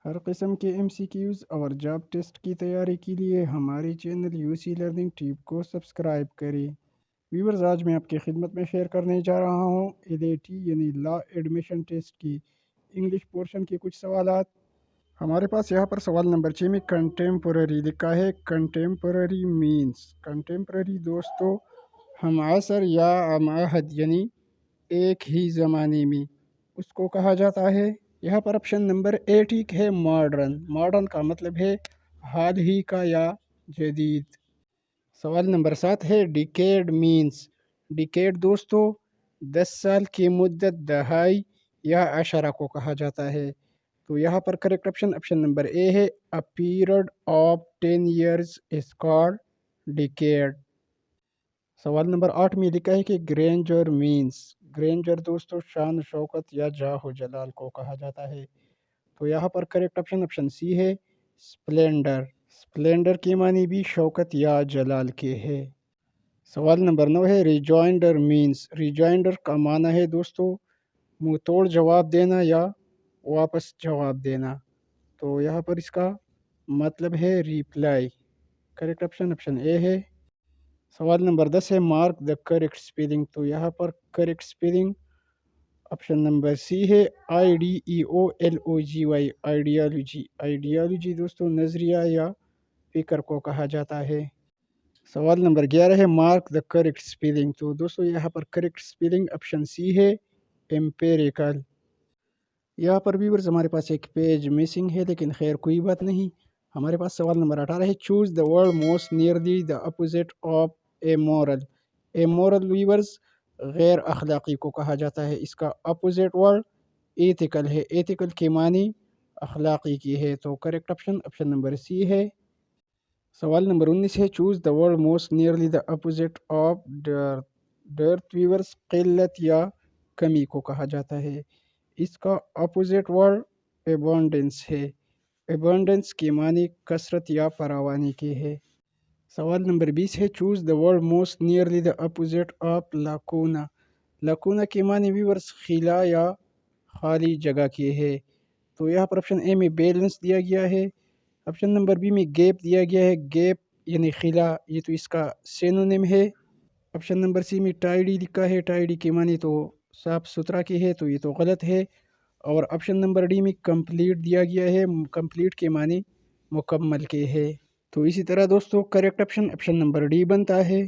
ہر قسم کے MCQs اور جاب ٹیسٹ کی تیاری کے لیے ہمارے چینل UC لرننگ ٹیپ کو سبسکرائب کریں۔ ویورز، آج میں آپ کی خدمت میں شیئر کرنے جا رہا ہوں LAT یعنی لا ایڈمیشن ٹیسٹ کی انگلش پورشن کے کچھ سوالات۔ ہمارے پاس یہاں پر سوال نمبر 6 میں کنٹمپرری لکھا ہے۔ کنٹمپرری مینس، کنٹمپرری دوستو ہم عصر یا ہم عہد یعنی ایک ہی زمانے میں اس کو کہا جاتا ہے۔ یہاں پر آپشن نمبر 8 ٹھیک ہے۔ ماڈرن، ماڈرن کا مطلب ہے حال ہی کا یا جدید۔ سوال نمبر 7 ہے ڈیکیڈ مینس، ڈیکیڈ دوستو 10 سال کی مدت، دہائی یا عشرہ کو کہا جاتا ہے۔ تو یہاں پر کریکٹ آپشن نمبر اے ہے۔ A period of 10 years is called decade۔ سوال نمبر 8 میں لکھا ہے کہ گرینجر مینس، گرینجر دوستو شان شوکت یا جاہ و جلال کو کہا جاتا ہے۔ تو یہاں پر کریکٹ آپشن سی ہے اسپلینڈر، اسپلینڈر کے معنی بھی شوکت یا جلال کے ہے۔ سوال نمبر 9 ہے ریجوائنڈر مینس، ریجوائنڈر کا معنی ہے دوستو منہ توڑ جواب دینا یا واپس جواب دینا۔ تو یہاں پر اس کا مطلب ہے ریپلائی۔ کریکٹ آپشن اے ہے۔ سوال نمبر 10 ہے مارک دا کریکٹ اسپیلنگ، تو یہاں پر کریکٹ اسپیلنگ آپشن نمبر سی ہے IDEOLOGY، آئیڈیالوجی، آئیڈیالوجی دوستو نظریہ یا فکر کو کہا جاتا ہے۔ سوال نمبر 11 ہے مارک دا کریکٹ اسپیلنگ، تو دوستو یہاں پر کریکٹ اسپیلنگ آپشن سی ہے امپیریکل۔ یہاں پر ویورز ہمارے پاس ایک پیج مسنگ ہے، لیکن خیر کوئی بات نہیں۔ ہمارے پاس سوال نمبر 18 ہے choose the word most nearly the opposite of a moral. A moral viewers غیر اخلاقی کو کہا جاتا ہے، اس کا اپوزٹ ورڈ ایتھیکل ہے، ایتھیکل کے معنی اخلاقی کی ہے۔ تو کریکٹ آپشن نمبر سی ہے۔ سوال نمبر 19 ہے choose the word most nearly the opposite of dearth. Dearth viewers قلت یا کمی کو کہا جاتا ہے، اس کا اپوزٹ ورڈ ایبونڈنس ہے، ایبونڈنس کے معنی کثرت یا فراوانی کے ہے۔ سوال نمبر 20 ہے choose the word most nearly the opposite of lacuna. Lacuna کے معنی ویورز خلا یا خالی جگہ کے ہے۔ تو یہاں پر آپشن اے میں بیلنس دیا گیا ہے، آپشن نمبر بی میں گیپ دیا گیا ہے، گیپ یعنی خلا، یہ تو اس کا سینونیم ہے۔ آپشن نمبر سی میں ٹائیڈی لکھا ہے، ٹائیڈی کے معنی تو صاف ستھرا کی ہے، تو یہ تو غلط ہے۔ اور آپشن نمبر ڈی میں کمپلیٹ دیا گیا ہے، کمپلیٹ کے معنی مکمل کے ہے۔ تو اسی طرح دوستو کریکٹ آپشن نمبر ڈی بنتا ہے۔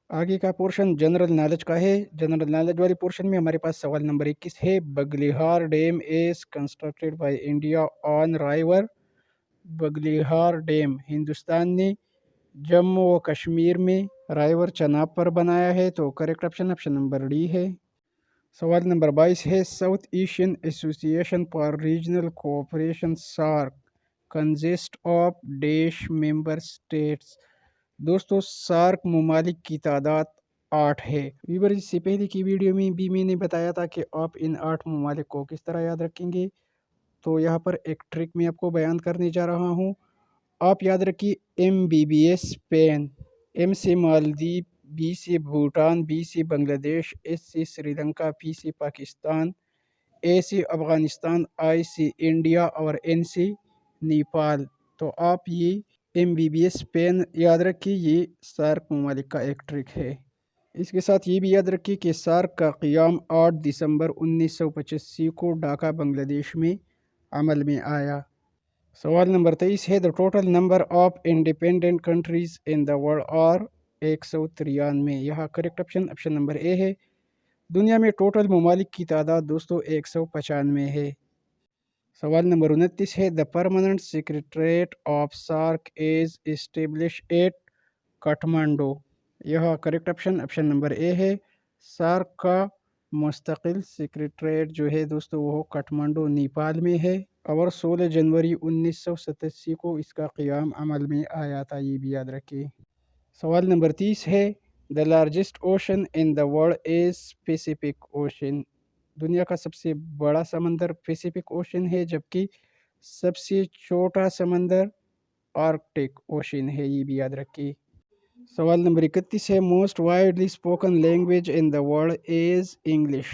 آگے کا پورشن جنرل نالج کا ہے۔ جنرل نالج والے پورشن میں ہمارے پاس سوال نمبر 21 ہے Baglihar dam is constructed by India on river. Baglihar dam Hindustan نے جموں و کشمیر میں رائیور چناب پر بنایا ہے۔ تو کریکٹ آپشن نمبر ڈی ہے۔ سوال نمبر 22 ہے ساؤتھ ایشین ایسوسی ایشن for regional cooperation SAARC consist of dash member states. دوستو سارک ممالک کی تعداد 8 ہے۔ ویور اس سے پہلے کی ویڈیو میں بھی میں نے بتایا تھا کہ آپ ان 8 ممالک کو کس طرح یاد رکھیں گے، تو یہاں پر ایک ٹرک میں آپ کو بیان کرنے جا رہا ہوں۔ آپ یاد رکھیے MBBS اسپین، M سے مالدیپ، B سے بھوٹان، B سے بنگلہ دیش، S سے سری لنکا، P سے پاکستان، A سے افغانستان، I سے انڈیا اور N سے نیپال۔ تو آپ یہ MBBS اسپین یاد رکھیے، یہ سارک ممالک کا ایک ٹرک ہے۔ اس کے ساتھ یہ بھی یاد رکھیے کہ سارک کا قیام 8 دسمبر 1985 کو ڈھاکہ بنگلہ دیش میں عمل میں آیا۔ سوال نمبر 23 ہے the total number of independent countries in the world are 193۔ یہاں کریکٹ آپشن نمبر اے ہے۔ دنیا میں ٹوٹل ممالک کی تعداد دوستو 195 ہے۔ سوال نمبر 29 ہے the permanent secretariat of SAARC is establish at Kathmandu. یہاں کریکٹ آپشن نمبر اے ہے۔ سارک کا مستقل سیکریٹریٹ جو ہے دوستو وہ کاٹمانڈو نیپال میں ہے، اور 16 جنوری 1987 کو اس کا قیام عمل میں آیا تھا، یہ بھی یاد رکھیے۔ سوال نمبر 30 ہے the largest ocean in the world is Pacific ocean. دنیا کا سب سے بڑا سمندر پیسیفک اوشن ہے، جبکہ سب سے چھوٹا سمندر آرکٹک اوشن ہے، یہ بھی یاد رکھیے۔ سوال نمبر 31 ہے most widely spoken language in the world is English.